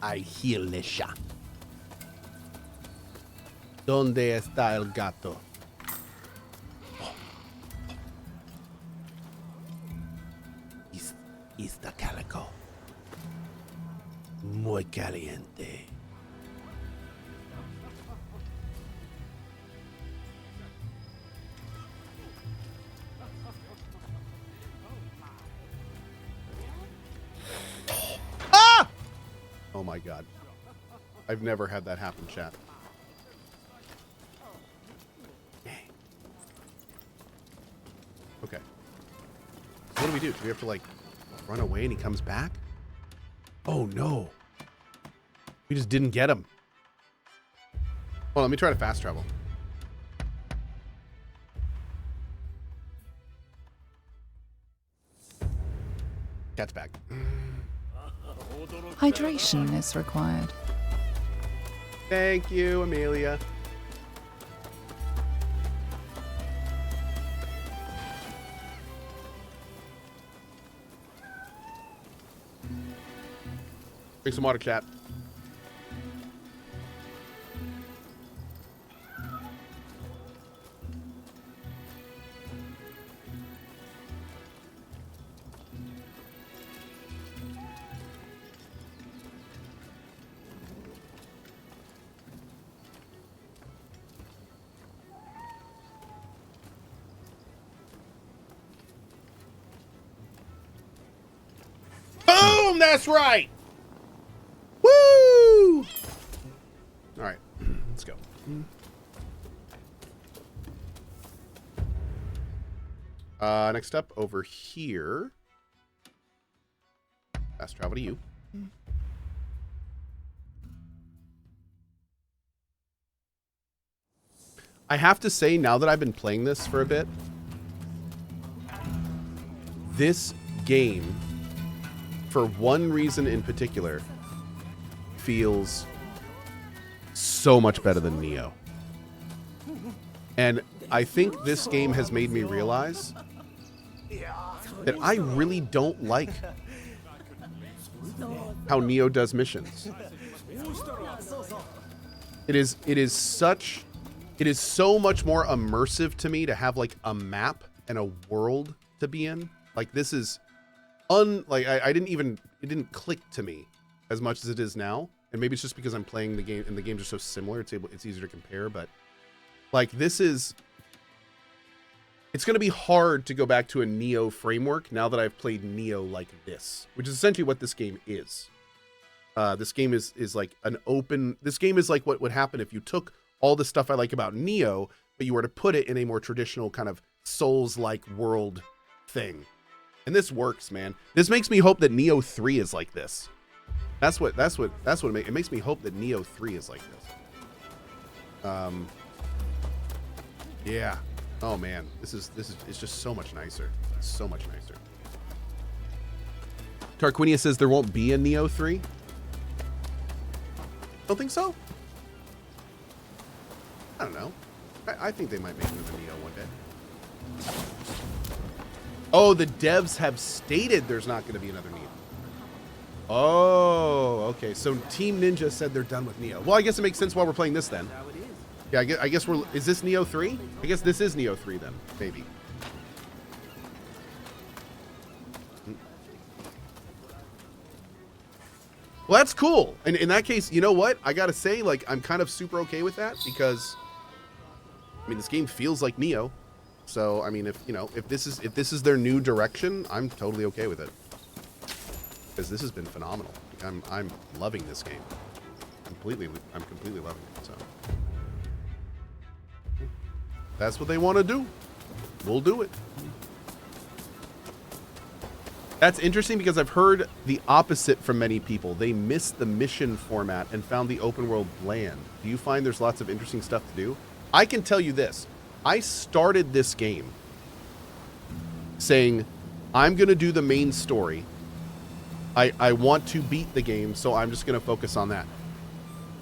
I healisha. ¿Dónde está el gato? Oh. Está calico. Muy caliente. Ah! Oh my god. I've never had that happen, chat. Okay. So what do we do? Do we have to, like, run away and he comes back? Oh, no. We just didn't get him. Well, let me try to fast travel. Cat's back. Hydration is required. Thank you, Amelia. Drink some water, chat. Boom! That's right! Woo! All right, let's go. Next up, over here. Fast travel to you. I have to say, now that I've been playing this for a bit, this game, for one reason in particular, feels so much better than Neo. And I think this game has made me realize that I really don't like how Neo does missions. It is so much more immersive to me to have like a map and a world to be in. Like this is I it didn't click to me as much as it is now. And maybe it's just because I'm playing the game and the games are so similar, it's easier to compare, but like it's going to be hard to go back to a Neo framework now that I've played Neo like this, which is essentially what this game is. This game is like this game is like what would happen if you took all the stuff I like about Neo, but you were to put it in a more traditional kind of Souls-like world thing. And this works, man. This makes me hope that Neo 3 is like this. That's what it makes me hope that Neo 3 is like this. Yeah. Oh man, it's just so much nicer. It's so much nicer. Tarquinia says there won't be a Neo 3. Don't think so? I don't know. I think they might make another Neo one day. Oh, the devs have stated there's not going to be another Neo. Oh, okay. So Team Ninja said they're done with Neo. Well, I guess it makes sense while we're playing this then. Yeah, I guess is this Neo 3? I guess this is Neo 3 then, maybe. Well, that's cool. And in that case, you know what? I gotta say, like, I'm kind of super okay with that because, I mean, this game feels like Neo. So, I mean, if this is their new direction, I'm totally okay with it. Because this has been phenomenal. Like, I'm loving this game. I'm completely loving it. So, that's what they want to do. We'll do it. That's interesting because I've heard the opposite from many people. They missed the mission format and found the open world bland. Do you find there's lots of interesting stuff to do? I can tell you this. I started this game saying, I'm going to do the main story. I want to beat the game, so I'm just going to focus on that.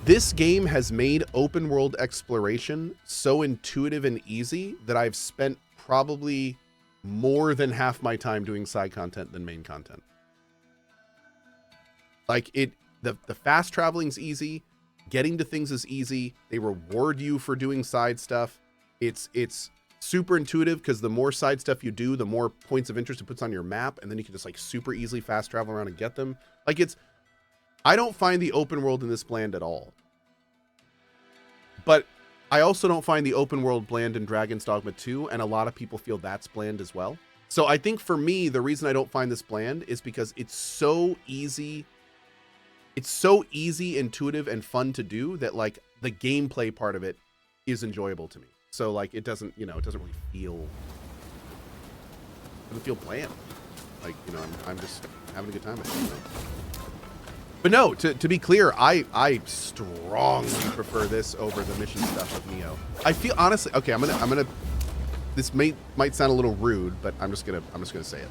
This game has made open world exploration so intuitive and easy that I've spent probably more than half my time doing side content than main content. Like the fast traveling's easy. Getting to things is easy. They reward you for doing side stuff. It's super intuitive because the more side stuff you do, the more points of interest it puts on your map, and then you can just like super easily fast travel around and get them. Like I don't find the open world in this bland at all. But I also don't find the open world bland in Dragon's Dogma 2, and a lot of people feel that's bland as well. So I think for me, the reason I don't find this bland is because it's so easy. It's so easy, intuitive, and fun to do that like the gameplay part of it is enjoyable to me. So like it doesn't, you know, it doesn't really feel bland. Like, you know, I'm just having a good time with it. You know? But no, to be clear, I strongly prefer this over the mission stuff of Neo. I feel honestly, okay, I'm gonna this might sound a little rude, but I'm just gonna say it.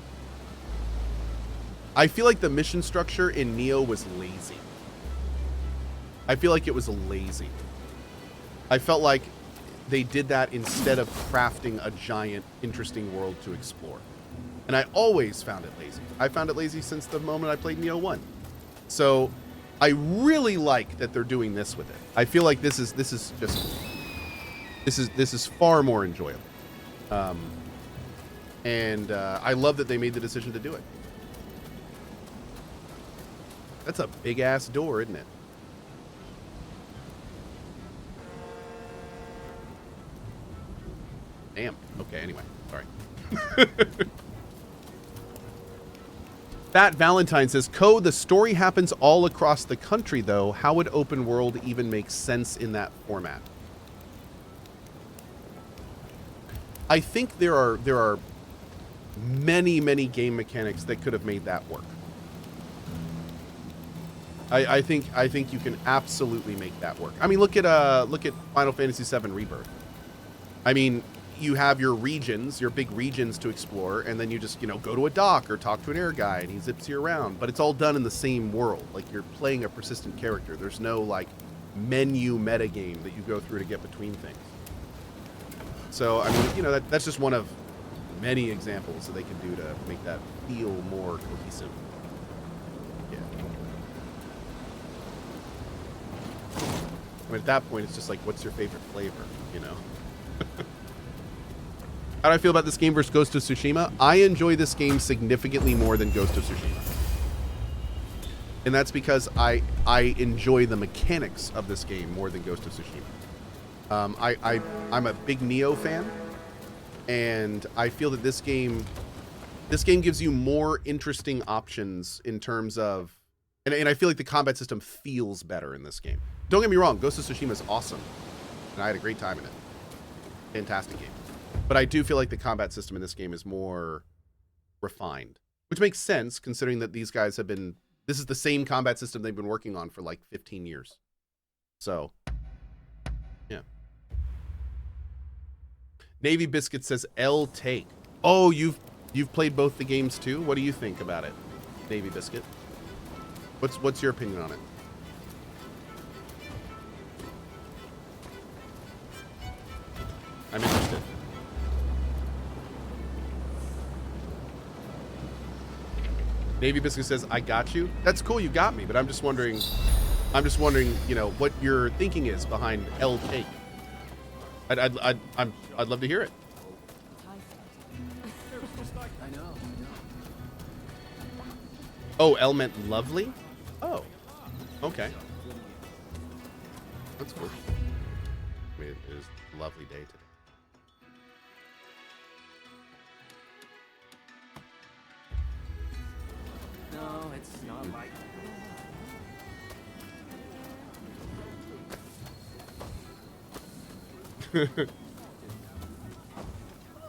I feel like the mission structure in Neo was lazy. I feel like it was lazy. I felt like they did that instead of crafting a giant, interesting world to explore. And I always found it lazy. I found it lazy since the moment I played Neo 1. So I really like that they're doing this with it. I feel like this is far more enjoyable. And I love that they made the decision to do it. That's a big ass door, isn't it? Damn. Okay, anyway. Sorry. Fat Valentine says, Cohh, the story happens all across the country, though. How would open world even make sense in that format? I think there are many, many game mechanics that could have made that work. I think you can absolutely make that work. I mean, look at Final Fantasy VII Rebirth. I mean, you have your regions, your big regions to explore, and then you just, you know, go to a dock or talk to an air guy and he zips you around, but it's all done in the same world. Like, you're playing a persistent character. There's no like menu metagame that you go through to get between things. So, I mean, you know, that's just one of many examples that they can do to make that feel more cohesive. Yeah. I mean, at that point, it's just like, what's your favorite flavor, you know? How do I feel about this game versus Ghost of Tsushima? I enjoy this game significantly more than Ghost of Tsushima. And that's because I enjoy the mechanics of this game more than Ghost of Tsushima. I'm a big Neo fan, and I feel that this game gives you more interesting options in terms of, and I feel like the combat system feels better in this game. Don't get me wrong, Ghost of Tsushima is awesome, and I had a great time in it. Fantastic game. But I do feel like the combat system in this game is more refined, which makes sense considering that these guys have been, this is the same combat system they've been working on for like 15 years. So, yeah. Navy Biscuit says L take. Oh, you've played both the games too? What do you think about it, Navy Biscuit? What's your opinion on it? I'm interested. Navy Biscuit says, I got you. That's cool, you got me, but I'm just wondering, you know, what your thinking is behind L take. I'd love to hear it. Oh, L meant lovely? Oh, okay. That's cool. I mean, it is a lovely day today. No, it's not like...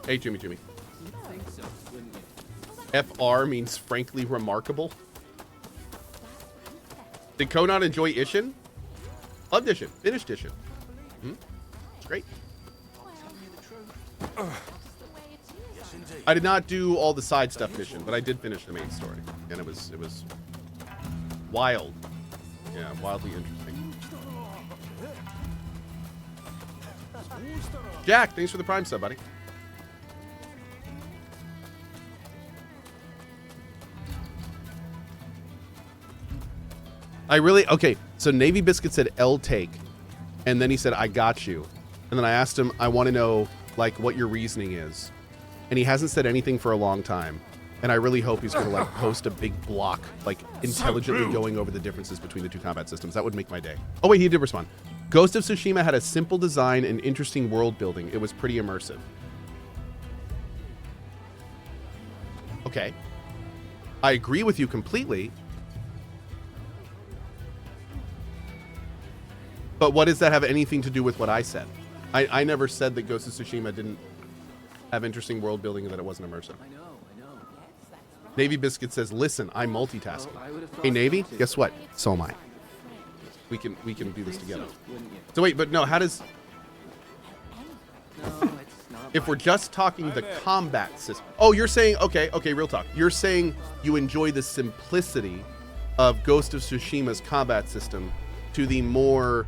Hey, Jimmy. You'd think so, wouldn't you? FR means frankly remarkable. Did Cohh not enjoy Ishin? Loved Ishin. Finished Ishin. It's great. I did not do all the side stuff in Ishin, but I did finish the main story, and it was wild. Yeah, wildly interesting. Jack, thanks for the Prime sub, buddy. I really, okay, so Navy Biscuit said L take, and then he said, I got you. And then I asked him, I want to know, like, what your reasoning is. And he hasn't said anything for a long time. And I really hope he's going to, like, post a big block, like, intelligently going over the differences between the two combat systems. That would make my day. Oh, wait, he did respond. Ghost of Tsushima had a simple design and interesting world building. It was pretty immersive. Okay. I agree with you completely. But what does that have anything to do with what I said? I never said that Ghost of Tsushima didn't have interesting world building and that it wasn't immersive. I know. Navy Biscuit says, listen, I'm multitasking. Well, I would have thought Hey, Navy, so, too. guess what? So am I. We can do this together. Wouldn't you? So wait, but no, how does... No, it's not If we're like just talking the combat system... Oh, you're saying... Okay, real talk. You're saying you enjoy the simplicity of Ghost of Tsushima's combat system to the more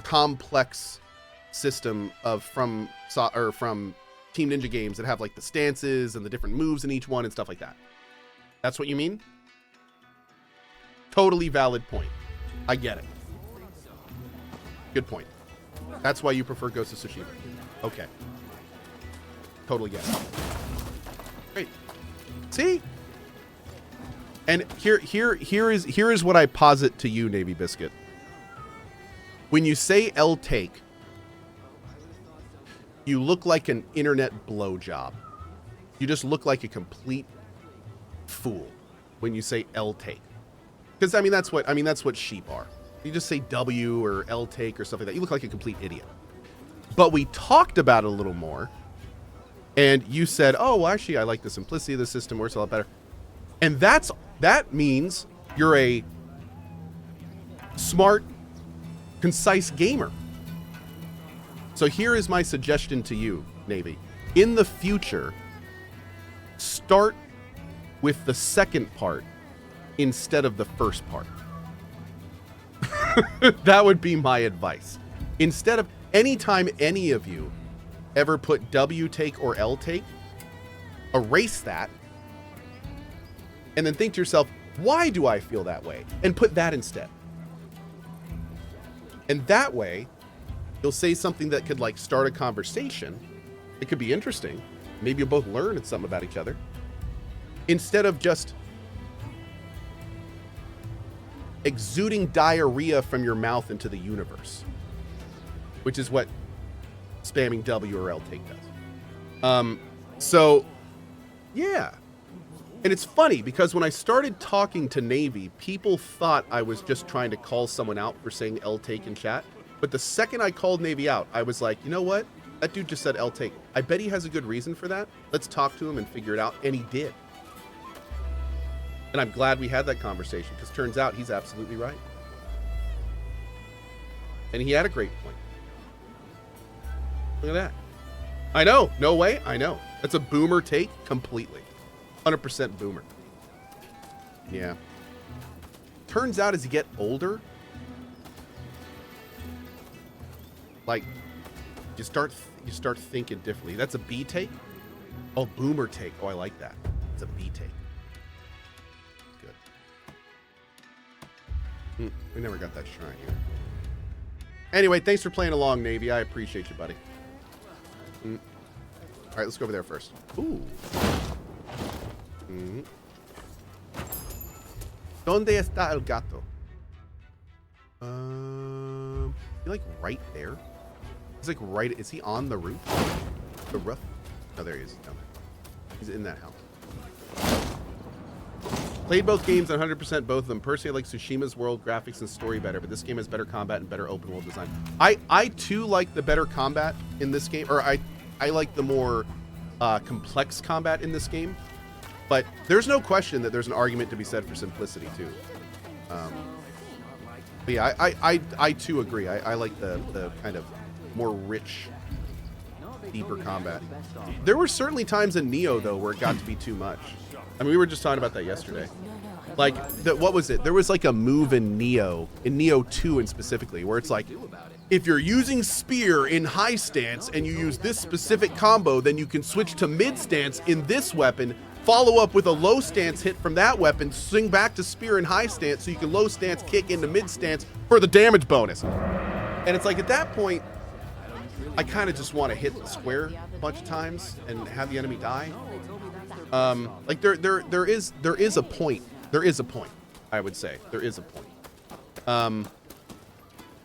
complex system of from Team Ninja games that have like the stances and the different moves in each one and stuff like that. That's what you mean? Totally valid point. I get it. Good point. That's why you prefer Ghost of Tsushima. Okay. Totally get it. Great. See? And here is what I posit to you, Navy Biscuit. When you say L take, you look like an internet blowjob. You just look like a complete fool when you say L take. Because that's what sheep are. You just say W or L take or stuff like that. You look like a complete idiot. But we talked about it a little more, and you said, "Oh, well, actually, I like the simplicity of the system. Works a lot better." And that means you're a smart, concise gamer. So here is my suggestion to you, Navy. In the future, start with the second part instead of the first part. That would be my advice. Instead of anytime any of you ever put W take or L take, erase that and then think to yourself, why do I feel that way? And put that instead. And that way, you'll say something that could like start a conversation. It could be interesting. Maybe you'll both learn something about each other. Instead of just exuding diarrhea from your mouth into the universe, which is what spamming W or L take does. So, yeah. And it's funny because when I started talking to Navy, people thought I was just trying to call someone out for saying L take in chat. But the second I called Navy out, I was like, you know what? That dude just said L take. I bet he has a good reason for that. Let's talk to him and figure it out. And he did. And I'm glad we had that conversation because turns out he's absolutely right. And he had a great point. Look at that. I know. No way. I know. That's a boomer take completely. 100% boomer. Yeah. Turns out as you get older, like you start thinking differently. That's a B take. Oh, boomer take. Oh, I like that. It's a B take. Good. We never got that shrine here. Anyway, thanks for playing along, Navy. I appreciate you, buddy. All right, let's go over there first. Ooh. ¿Dónde está el gato? He like right there. He's like right. Is he on the roof? The roof? Oh, there he is. Down there. He's in that house. Played both games, 100% both of them. Personally, I like Tsushima's world graphics and story better, but this game has better combat and better open world design. I too like the better combat in this game, or I like the more complex combat in this game. But there's no question that there's an argument to be said for simplicity too. But yeah, I too agree. I like the kind of more rich, deeper combat. There were certainly times in Neo though where it got to be too much. I mean, we were just talking about that yesterday. Like, what was it? There was like a move in Neo 2 and specifically, where it's like, if you're using spear in high stance and you use this specific combo, then you can switch to mid stance in this weapon follow up with a low stance hit from that weapon, swing back to spear in high stance so you can low stance kick into mid stance for the damage bonus. And it's like at that point, I kind of just want to hit the square a bunch of times and have the enemy die. Like there is a point. There is a point, I would say. There is a point.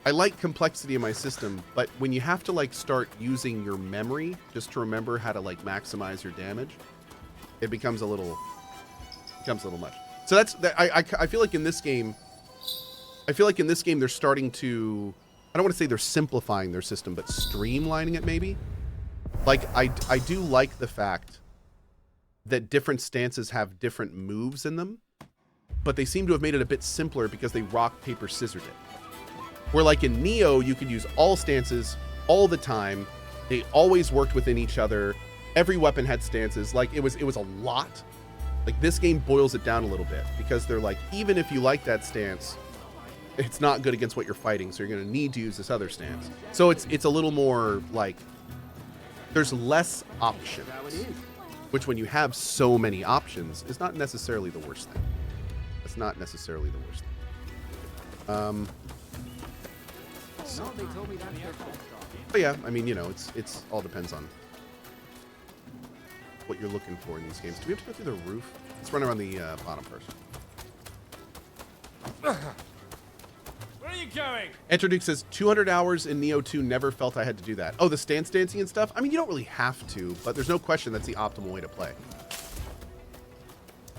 I like complexity in my system, but when you have to like start using your memory just to remember how to like maximize your damage, it becomes a little much. So that's I feel like in this game, they're starting to, I don't want to say they're simplifying their system, but streamlining it maybe. Like I do like the fact that different stances have different moves in them, but they seem to have made it a bit simpler because they rock, paper, scissored it. Where like in Neo, you could use all stances all the time. They always worked within each other. Every weapon had stances. Like it was a lot. Like this game boils it down a little bit because they're like, even if you like that stance, it's not good against what you're fighting. So you're going to need to use this other stance. So it's a little more like there's less options, which when you have so many options is not necessarily the worst thing. It's not necessarily the worst thing. But yeah, I mean, you know, it's all depends on what you're looking for in these games. Do we have to go through the roof? Let's run around the bottom first. Where are you going? Enter Duke says 200 hours in Neo 2, never felt I had to do that. Oh, the stance dancing and stuff? I mean, you don't really have to, but there's no question that's the optimal way to play.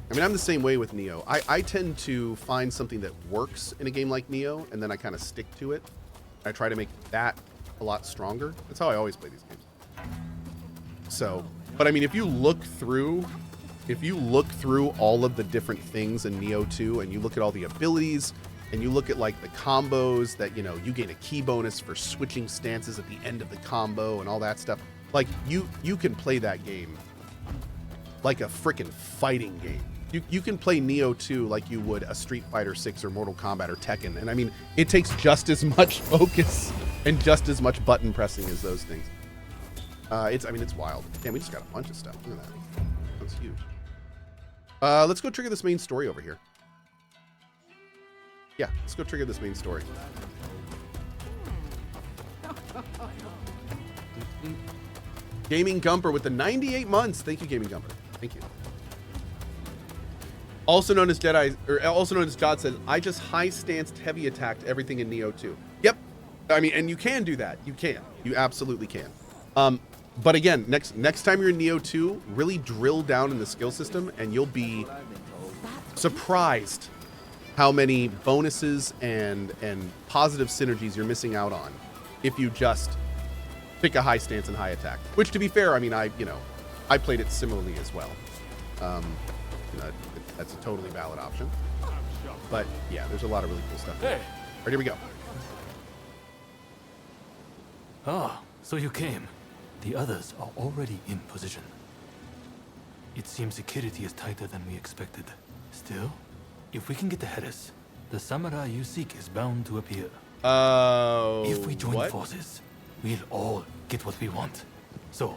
I mean, I'm the same way with Neo. I tend to find something that works in a game like Neo, and then I kind of stick to it. I try to make that a lot stronger. That's how I always play these games. So, but I mean, if you look through all of the different things in Neo 2 and you look at all the abilities and you look at like the combos that, you know, you gain a key bonus for switching stances at the end of the combo and all that stuff, like you can play that game like a freaking fighting game. You can play Neo 2 like you would a Street Fighter 6 or Mortal Kombat or Tekken. And I mean, it takes just as much focus and just as much button pressing as those things. It's wild. Damn, we just got a bunch of stuff. Look at that. That's huge. Let's go trigger this main story over here. Yeah, let's go trigger this main story. Gaming Gumper with the 98 months. Thank you, Gaming Gumper. Thank you. Also known as Jedi, or also known as God said, I just high stanced heavy attacked everything in Neo 2. Yep. I mean, and you can do that. You can. You absolutely can. But again, next time you're in Neo 2, really drill down in the skill system and you'll be surprised how many bonuses and positive synergies you're missing out on if you just pick a high stance and high attack. Which, to be fair, I mean, I played it similarly as well. That's a totally valid option. But yeah, there's a lot of really cool stuff. Hey. All right, here we go. Ah, so you came. The others are already in position. It seems security is tighter than we expected. Still, if we can get ahead of us, the samurai you seek is bound to appear. If we join forces, we'll all get what we want. So,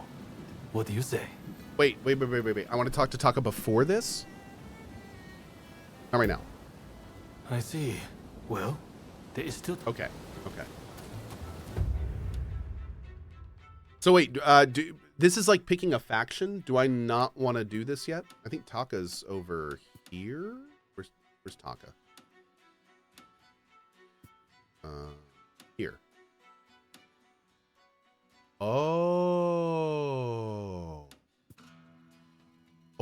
what do you say? Wait. I want to talk to Taka before this. Not right now. I see. Well, there is still... Okay. So wait, this is like picking a faction. Do I not want to do this yet? I think Taka's over here. Where's Taka? Here. Oh,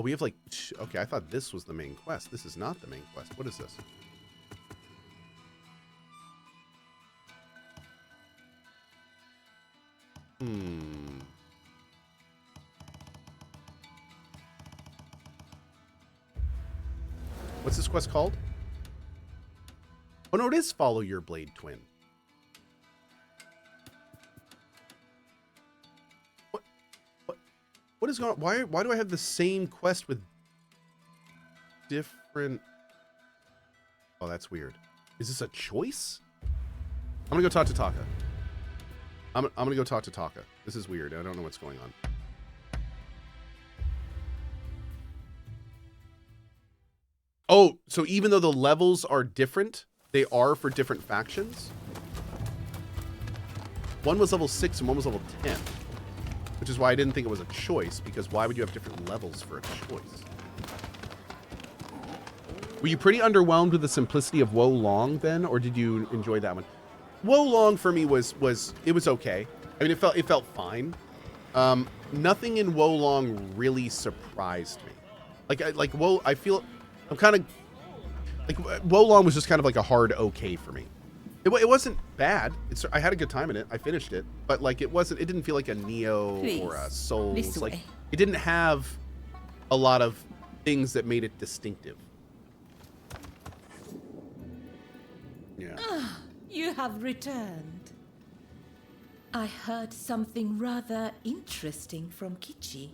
we have like, okay, I thought this was the main quest. This is not the main quest. What is this? What's this quest called? Oh no, it is follow your blade twin. What is going on? Why do I have the same quest with different... Oh, that's weird. Is this a choice? I'm gonna go talk to Taka. I'm gonna go talk to Taka. This is weird. I don't know what's going on. Oh, so even though the levels are different, they are for different factions? One was level 6 and one was level 10. Which is why I didn't think it was a choice, because why would you have different levels for a choice? Were you pretty underwhelmed with the simplicity of Wo Long then, or did you enjoy that one? Wo Long for me was okay. I mean, it felt fine. Nothing in Wo Long really surprised me. I feel I'm kind of like Wo Long was just kind of like a hard okay for me. It wasn't bad. I had a good time in it. I finished it, but like it didn't feel like a Neo or a Souls. Like it didn't have a lot of things that made it distinctive. Yeah. Ah, you have returned. I heard something rather interesting from Kichi.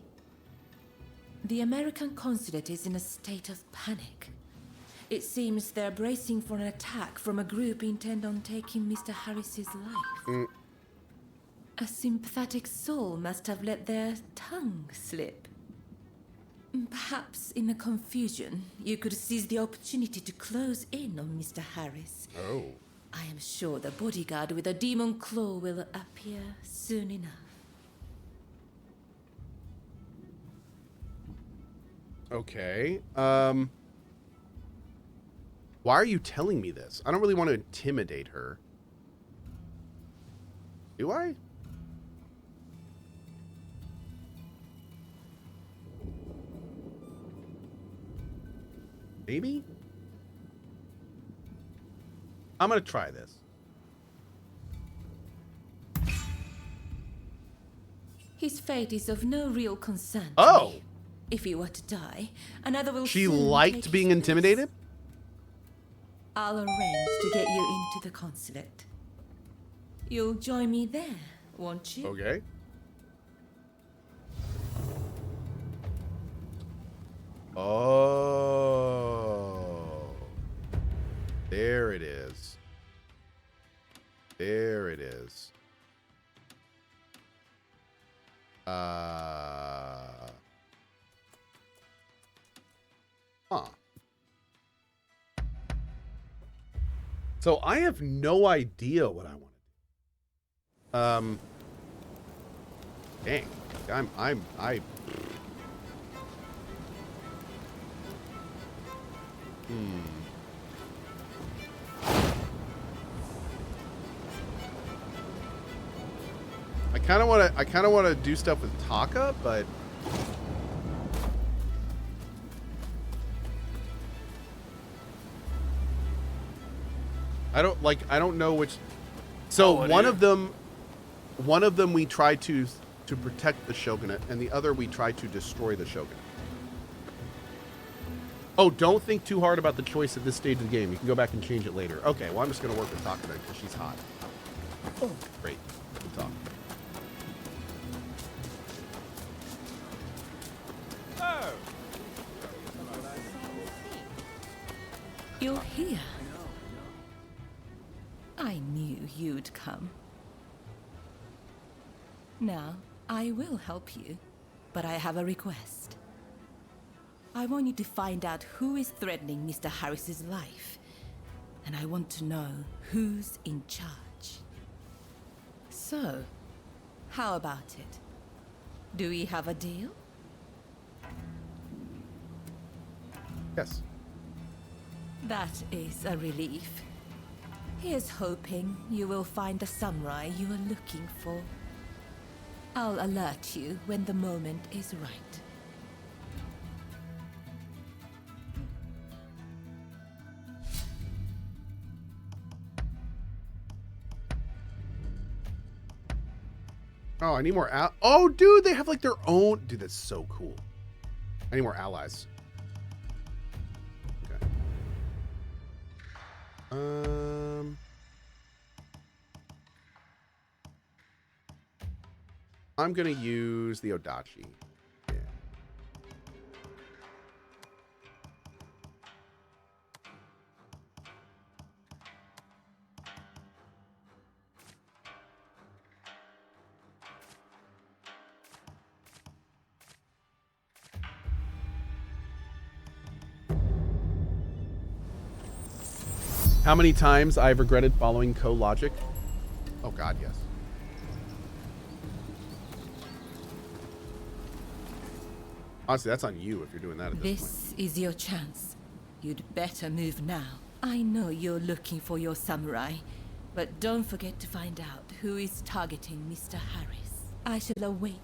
The American consulate is in a state of panic. It seems they're bracing for an attack from a group intent on taking Mr. Harris's life. A sympathetic soul must have let their tongue slip. Perhaps in the confusion, you could seize the opportunity to close in on Mr. Harris. Oh. I am sure the bodyguard with a demon claw will appear soon enough. Okay. Why are you telling me this? I don't really want to intimidate her. Do I? Maybe? I'm going to try this. His fate is of no real concern to Oh. me. If he were to die, another will She soon liked take being his intimidated? place. I'll arrange to get you into the consulate. You'll join me there, won't you? Okay. Oh. There it is. There it is. Huh. So I have no idea what I want to do. Dang. I kind of want to do stuff with Taka, but I don't know which. So one of them we try to protect the shogunate, and the other we try to destroy the shogunate. Oh, don't think too hard about the choice at this stage of the game. You can go back and change it later. Okay, well I'm just gonna work with Taka then because she's hot. Oh, great. Good talk. Oh. You're here. I knew you'd come. Now, I will help you, but I have a request. I want you to find out who is threatening Mr. Harris's life, and I want to know who's in charge. So, how about it? Do we have a deal? Yes. That is a relief. Here's hoping you will find the samurai you are looking for. I'll alert you when the moment is right. Oh, I need more oh, dude, they have like their own. Dude, that's so cool. I need more allies. Okay. I'm gonna use the Odachi. Yeah. How many times I've regretted following Cohh logic? Oh God, yes. Honestly, that's on you if you're doing that at this point. This is your chance. You'd better move now. I know you're looking for your samurai, but don't forget to find out who is targeting Mr. Harris. I shall await